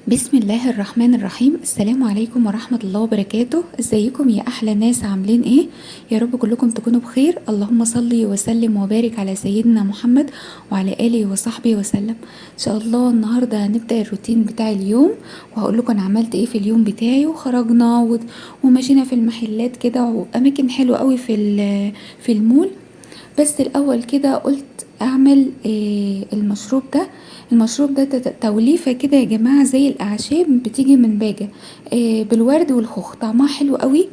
بسم الله الرحمن الرحيم. السلام عليكم ورحمة الله وبركاته. ازيكم يا احلى ناس؟ عاملين ايه؟ يا رب كلكم تكونوا بخير. اللهم صلي وسلم وبارك على سيدنا محمد وعلى اله وصحبه وسلم. ان شاء الله النهارده هنبدأ الروتين بتاع اليوم، وهقول لكم انا عملت ايه في اليوم بتاعي. وخرجنا ومشينا في المحلات كده واماكن حلوة قوي في المول. بس الاول كده قلت اعمل المشروب ده. المشروب ده توليفة كده يا جماعة، زي الاعشاب بتيجي من باجة، بالورد والخوخ. طعمها حلو قوي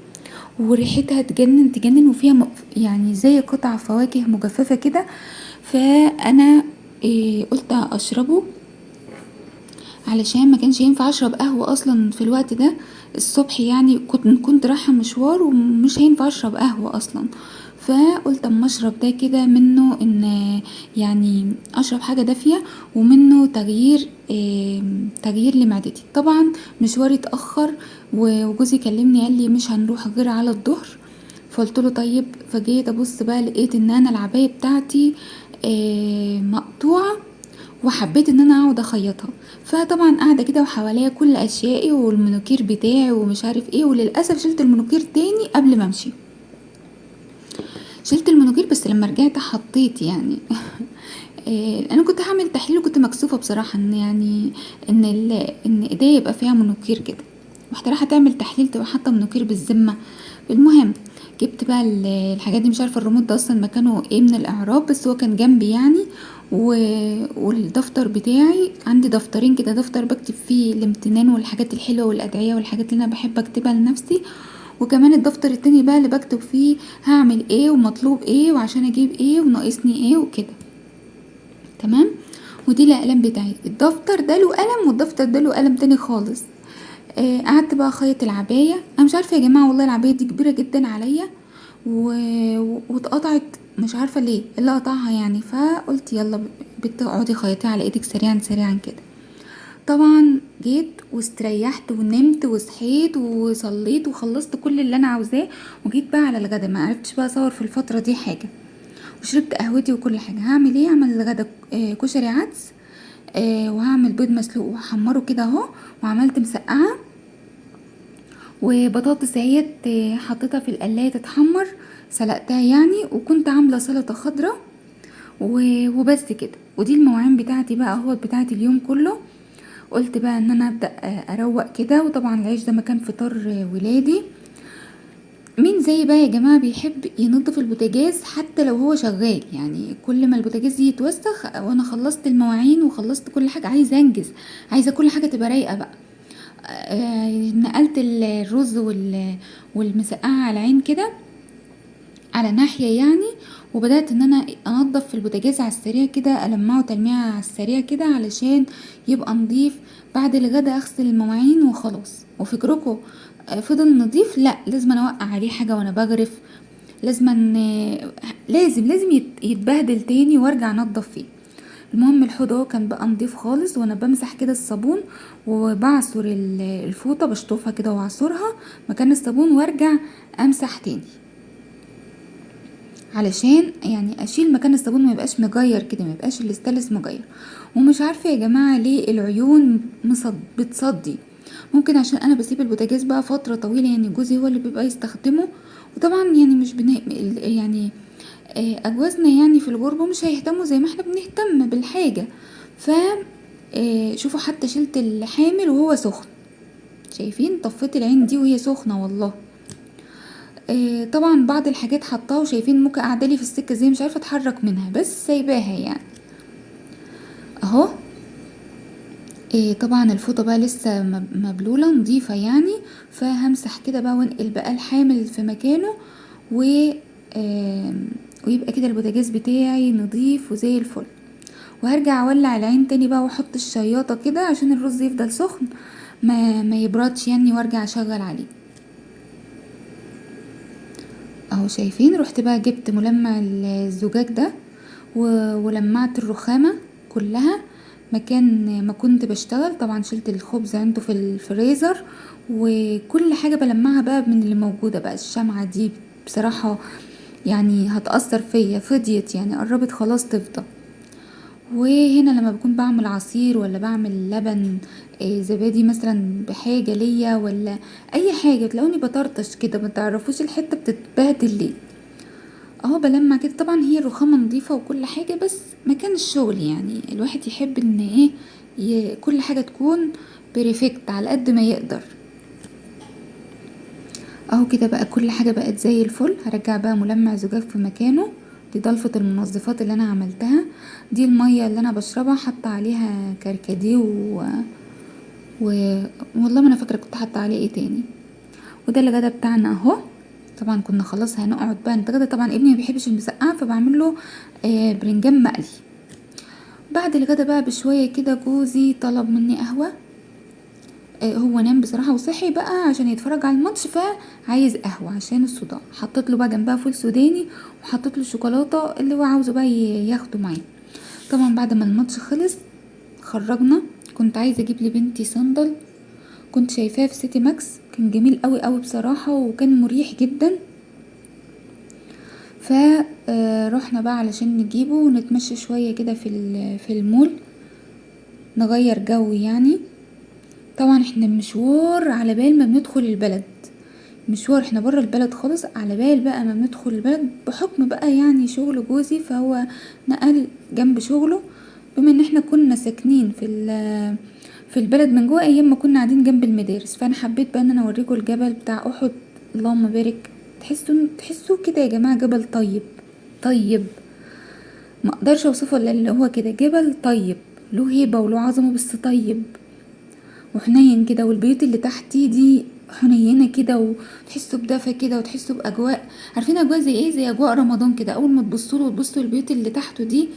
وريحتها تجنن تجنن، وفيها يعني زي قطع فواكه مجففة كده. فانا قلت اشربه، علشان ما كانش ينفع اشرب قهوة اصلا في الوقت ده الصبح. يعني كنت رايحة مشوار ومش هينفع اشرب قهوة اصلا. فقلت اما اشرب ده كده منه ان يعني اشرب حاجة دافية، ومنه تغيير لمعدتي. طبعا مشواري اتأخر، وجوزي كلمني قال لي مش هنروح غير على الظهر. فقلت له طيب. فجيت ابص بقى لقيت ان انا العباية بتاعتي مقطوعة، وحبيت ان انا اقعد اخيطها. فطبعا قاعده كده وحواليا كل اشيائي والمونوكير بتاعي ومش عارف ايه. وللاسف شلت المونوكير تاني قبل ما امشي. شلت المونوكير بس لما رجعت حطيت يعني انا كنت هعمل تحليل وكنت مكسوفه بصراحه ان يعني ان ايديا يبقى فيها مونوكير كده. رحت رايحه تعمل تحليل تبقى حاطه مونوكير بالذمه. المهم جبت بقى الحاجات دي. مش عارفه الريموت ده اصلا مكانه ايه من الاعراب، بس هو كان جنبي يعني. و... والدفتر بتاعي عندي دفترين كده، دفتر بكتب فيه الامتنان والحاجات الحلوه والادعيه والحاجات اللي انا بحب اكتبها لنفسي، وكمان الدفتر التاني بقى اللي بكتب فيه هعمل ايه ومطلوب ايه وعشان اجيب ايه وناقصني ايه وكده. تمام. ودي الاقلام بتاعي. الدفتر ده له قلم والدفتر ده له قلم تاني خالص. قعدت بقى اخيط العبايه. انا مش عارفه يا جماعه والله العبايه دي كبيره جدا عليا واتقطعت. مش عارفه ليه اللي قطعها يعني. فقلت يلا بنت اقعدي خيطيها على ايدك سريعا سريعا كده. طبعا جيت واستريحت ونمت وصحيت وصليت وخلصت كل اللي انا عاوزاه. وجيت بقى على الغدا، ما عرفتش بقى اصور في الفتره دي حاجه، وشربت قهوتي وكل حاجه. هعمل ايه؟ اعمل الغدا كشري عدس، وهعمل بيض مسلوق وهحمره كده اهو. وعملت مسقعه وبطاطس اهيت، حطيتها في القلايه تتحمر، سلقتها يعني. وكنت عامله سلطه خضراء وبس كده. ودي المواعين بتاعتي بقى اهوت بتاعت اليوم كله. قلت بقى ان انا ابدا اروق كده. وطبعا العيش ده مكان فطار ولادي. مين زي بقى يا جماعه بيحب ينظف البوتاجاز حتى لو هو شغال؟ يعني كل ما البوتاجاز يتوسخ وانا خلصت المواعين وخلصت كل حاجه عايزه انجز، عايزه كل حاجه تبقى رايقه بقى. نقلت الرز والمسقعه على عين كده، على ناحيه يعني. وبدات ان انا انضف في البوتاجاز على السريع كده، المعه تلميعه على السريع كده علشان يبقى نضيف. بعد الغدا اغسل المواعين وخلاص. وفكركم فضل نضيف؟ لا، لازم أنا اوقع عليه حاجه وانا بغرف. لازم لازم يتبهدل تاني وارجع انضف فيه. المهم الحوض اهو كان بقى نضيف خالص، وانا بمسح كده الصابون وبعصر الفوطه، بشطفها كده واعصرها مكان الصابون وارجع امسح تاني، علشان يعني اشيل مكان الصابون ما يبقاش مجير كده، ما يبقاش الاستانلس مجير. ومش عارفه يا جماعه ليه العيون بتصدي. ممكن عشان انا بسيب البوتاجاز بقى فتره طويله، يعني جوزي هو اللي بيبقى يستخدمه. وطبعا يعني مش يعني اجوازنا يعني في الغربه مش هيهتموا زي ما احنا بنهتم بالحاجه. ف شوفوا حتى شلت الحامل وهو سخن. شايفين؟ طفيت العين دي وهي سخنه والله. طبعا بعض الحاجات حطاها، وشايفين موكا قاعدالي في السكه زي مش عارفه اتحرك منها، بس سايباها يعني اهو. طبعا الفوطه بقى لسه مبلوله نظيفه يعني. فهمسح كده بقى وانقل بقى الحامل في مكانه و ويبقى كده البوتاجاز بتاعي نظيف وزي الفل. وهرجع اولع العين تاني بقى واحط الشياطه كده عشان الرز يفضل سخن، ما يبردش يعني، وارجع اشغل عليه اهو. شايفين؟ رحت بقى جبت ملمع الزجاج ده ولمعت الرخامة كلها مكان ما كنت بشتغل. طبعا شلت الخبز عنده في الفريزر، وكل حاجة بلمعها بقى من اللي موجودة. بقى الشمعة دي بصراحة يعني هتأثر فيا، فضيت يعني قربت خلاص تفضى. وهنا لما بكون بعمل عصير ولا بعمل لبن، زبادي مثلا بحاجة ليا ولا اي حاجة، تلاقوني بطرطش كده، ما تعرفوش الحتة بتتبهدل ليه. اهو بلمع كده. طبعا هي الرخامة نظيفة وكل حاجة، بس مكان الشغل يعني الواحد يحب ان ايه، كل حاجة تكون بريفكت على قد ما يقدر. اهو كده بقى كل حاجة بقت زي الفل. هرجع بقى ملمع زجاج في مكانه. دي ضلفة المنظفات اللي انا عملتها. دي المية اللي انا بشربها، حاطة عليها كركديه و... والله ما انا فاكرة كنت حاطة عليه ايه تاني. وده الغدا بتاعنا اهو. طبعا كنا خلاص هنقعد بقى نتغدى. طبعا ابني ما بيحبش المسقعة، فبعمل له برنجان مقلي. بعد الغدا بقى بشوية كده جوزي طلب مني قهوة. هو نام بصراحة وصحي بقى عشان يتفرج على الماتش، فعايز قهوة عشان الصداع. حطيت له بقى جنبها فول سوداني، وحطيت له شوكولاتة اللي هو عاوزه بقى ياخده معاه. طبعا بعد ما الماتش خلص خرجنا. كنت عايزة اجيب لبنتي صندل، كنت شايفاه في سيتي ماكس، كان جميل قوي قوي بصراحة وكان مريح جدا. رحنا بقى علشان نجيبه ونتمشى شوية كده في المول، نغير جو يعني. طبعا احنا مشوار على بال ما بندخل البلد، مشوار احنا برا البلد خالص، على بال بقى ما بندخل البلد بحكم بقى يعني شغل جوزي، فهو نقل جنب شغله. بما ان احنا كنا ساكنين في البلد من جوه ايام ما كنا قاعدين جنب المدارس، فانا حبيت بقى ان انا اوريكم الجبل بتاع احد. اللهم بارك. تحسوا كده يا جماعه جبل طيب. طيب ما اقدرش اوصفه الا اللي هو كده، جبل طيب، له هيبه وله عظمه، بس طيب وحنين كده. والبيوت اللي تحتي دي حنينه كده، وتحسوا بدفى كده، وتحسوا باجواء. عارفين اجواء زي ايه؟ زي اجواء رمضان كده. اول ما تبصوا له وتبصوا البيوت اللي تحته دي،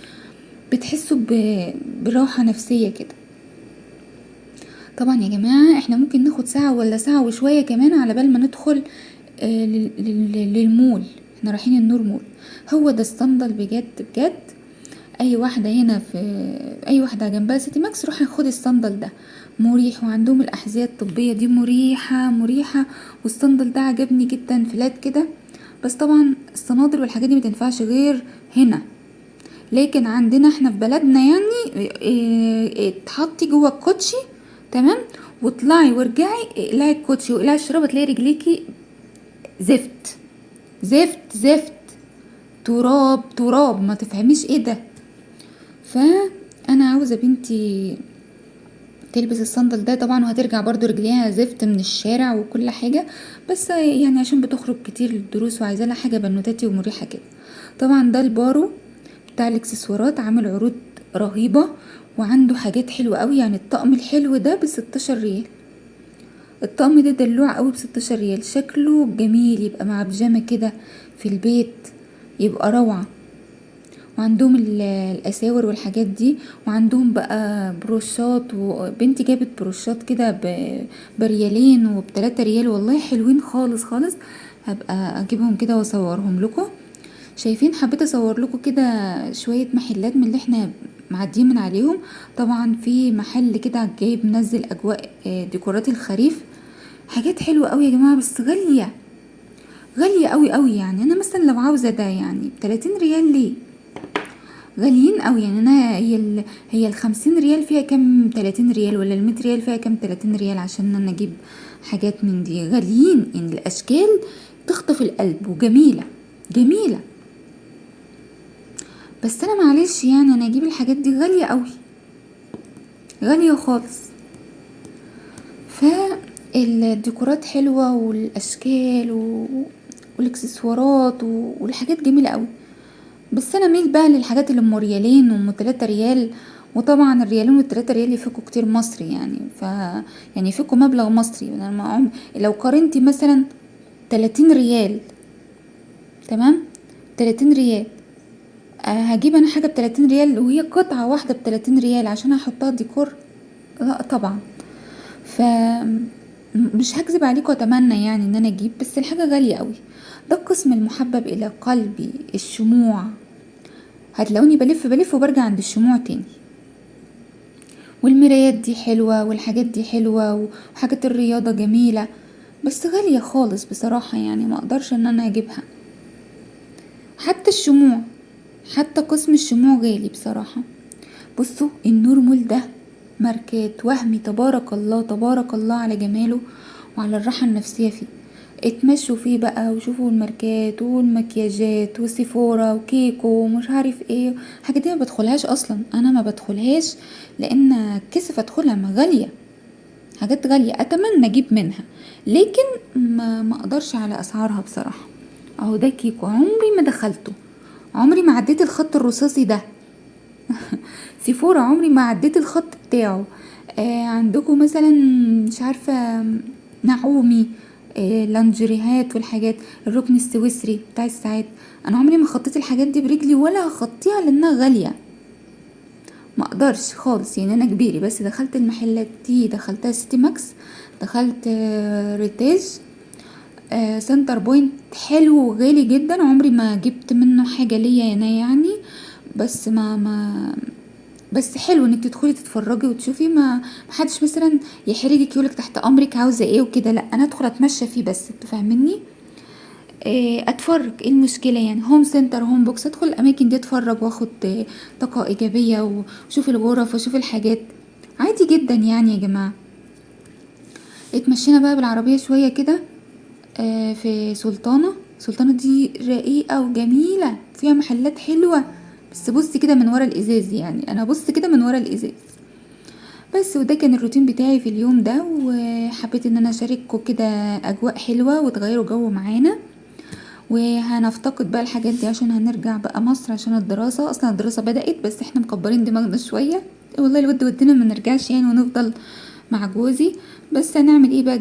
بتحسوا براحه نفسيه كده. طبعا يا جماعه احنا ممكن ناخد ساعه ولا ساعه وشويه كمان على بال ما ندخل للمول. احنا رايحين النور مول. هو ده الصندل بجد بجد. اي واحده هنا في اي واحده جنبها سيتي ماكس روحي خدي الصندل ده، مريح. وعندهم الاحذيه الطبيه دي مريحه مريحه. والصندل ده عجبني جدا، فلات كده. بس طبعا الصنادل والحاجات دي متنفعش غير هنا، لكن عندنا احنا في بلدنا يعني تحطي جوه الكوتشي تمام، واطلعي وارجعي اقلعي الكوتشي واقلعي الشراب، تلاقي رجليكي زفت زفت زفت، تراب تراب، ما تفهميش ايه ده. فانا عاوزه بنتي تلبس الصندل ده طبعا، وهترجع برضو رجليها زفت من الشارع وكل حاجه، بس يعني عشان بتخرج كتير للدروس وعايزه لها حاجه بنوتاتي ومريحه كده. طبعا ده البارو بتاع الاكسسوارات، عامل عروض رهيبه وعنده حاجات حلوه قوي. يعني الطقم الحلو ده ب16 ريال. الطقم ده دلوع قوي ب16 ريال، شكله جميل، يبقى مع بيجامه كده في البيت، يبقى روعه. وعندهم الاساور والحاجات دي، وعندهم بقى بروشات. وبنتي جابت بروشات كده بريالين وب3 ريال، والله حلوين خالص خالص. هبقى اجيبهم كده واصورهم لكم. شايفين؟ حبيت اصور لكم كده شويه محلات من اللي احنا معديين من عليهم. طبعا في محل كده جايب منزل اجواء ديكورات الخريف، حاجات حلوه قوي يا جماعه، بس غاليه غاليه قوي قوي. يعني انا مثلا لو عاوزه ده يعني ب30 ريال ليه؟ غاليين قوي. يعني انا هي ال50 ريال فيها كام 30 ريال، ولا ال100 ريال فيها كام 30 ريال، عشان انا اجيب حاجات من دي غاليين. يعني الاشكال تخطف القلب وجميلة جميلة، بس انا معلش يعني انا اجيب الحاجات دي غالية قوي، غالية خالص. فالديكورات حلوة والاشكال والاكسسوارات والحاجات جميلة قوي. بس انا ميل بقى للحاجات اللي ام ريالين وام 3 ريال. وطبعا الريالين وال3 ريال يفكوا كتير مصري يعني، يعني يفكوا مبلغ مصري. لو قارنتي مثلا 30 ريال تمام، 30 ريال هجيب انا حاجة ب30 ريال وهي قطعة واحدة ب30 ريال عشان احطها ديكور؟ لا طبعا. ف مش هكذب عليكم واتمنى يعني ان انا اجيب، بس الحاجة غالية قوي. ده القسم المحبب الى قلبي، الشموع. هتلاقوني بلف بلف وبرجع عند الشموع تاني. والمرايات دي حلوة والحاجات دي حلوة وحاجات الرياضة جميلة، بس غالية خالص بصراحة. يعني ما اقدرش ان انا اجيبها. حتى الشموع، حتى قسم الشموع غالي بصراحة. بصوا النور مول ده ماركات وهمي، تبارك الله تبارك الله على جماله وعلى الراحة النفسية فيه. اتمشوا فيه بقى وشوفوا الماركات والمكياجات وسيفورا وكيكو ومش عارف ايه. الحاجات دي ما بدخلهاش اصلا، انا ما بدخلهاش لان كسف ادخلها، ما غالية، حاجات غالية اتمنى اجيب منها، لكن ما اقدرش على اسعارها بصراحة. اهو ده كيكو عمري ما دخلته، عمري ما عديت الخط الرصاصي ده. سيفورا عمري ما عديت الخط بتاعه. عندكم مثلا مش عارفة نعومي، لانجريهات والحاجات، الركن السويسري بتاع الساعات، انا عمري ما خطيت الحاجات دي برجلي ولا هخطيها لانها غالية، ما اقدرش خالص يعني. انا كبيري بس دخلت المحلات دي، دخلتها سيتي ماكس، دخلت ريتاج، سنتر بوينت حلو وغالي جدا، عمري ما جبت منه حاجة ليا انا يعني. بس بس حلو انك تدخلي تتفرجي وتشوفي، ما محدش مثلا يحرجك يقولك تحت امرك عاوزه ايه وكده، لا انا ادخل اتمشى فيه بس، انتوا فاهميني. اتفرج، ايه المشكله يعني؟ هوم سنتر، هوم بوكس، ادخل الاماكن دي اتفرج واخد طاقه ايجابيه وشوف الغرف وشوف الحاجات، عادي جدا يعني يا جماعه. اتمشينا بقى بالعربيه شويه كده في سلطانه. سلطانه دي رقيقه وجميله، فيها محلات حلوه، بس بص كده من ورا الازاز، يعني انا بص كده من ورا الازاز بس. وده كان الروتين بتاعي في اليوم ده، وحبيت ان انا اشارككم كده اجواء حلوه وتغيروا جو معانا. وهنفتقد بقى الحاجات دي عشان هنرجع بقى مصر عشان الدراسه، اصلا الدراسه بدات بس احنا مكبرين دماغنا شويه، والله الود ودنا ما نرجعش يعني ونفضل مع جوزي. بس هنعمل ايه بقى،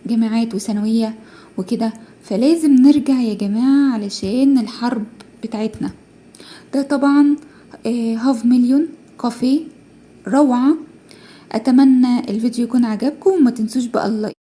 جامعات وثانويه وكده، فلازم نرجع يا جماعه علشان الحرب بتاعتنا. ده طبعا هاف مليون كافيه روعه. اتمنى الفيديو يكون عجبكم، وما تنسوش بقى اللايك.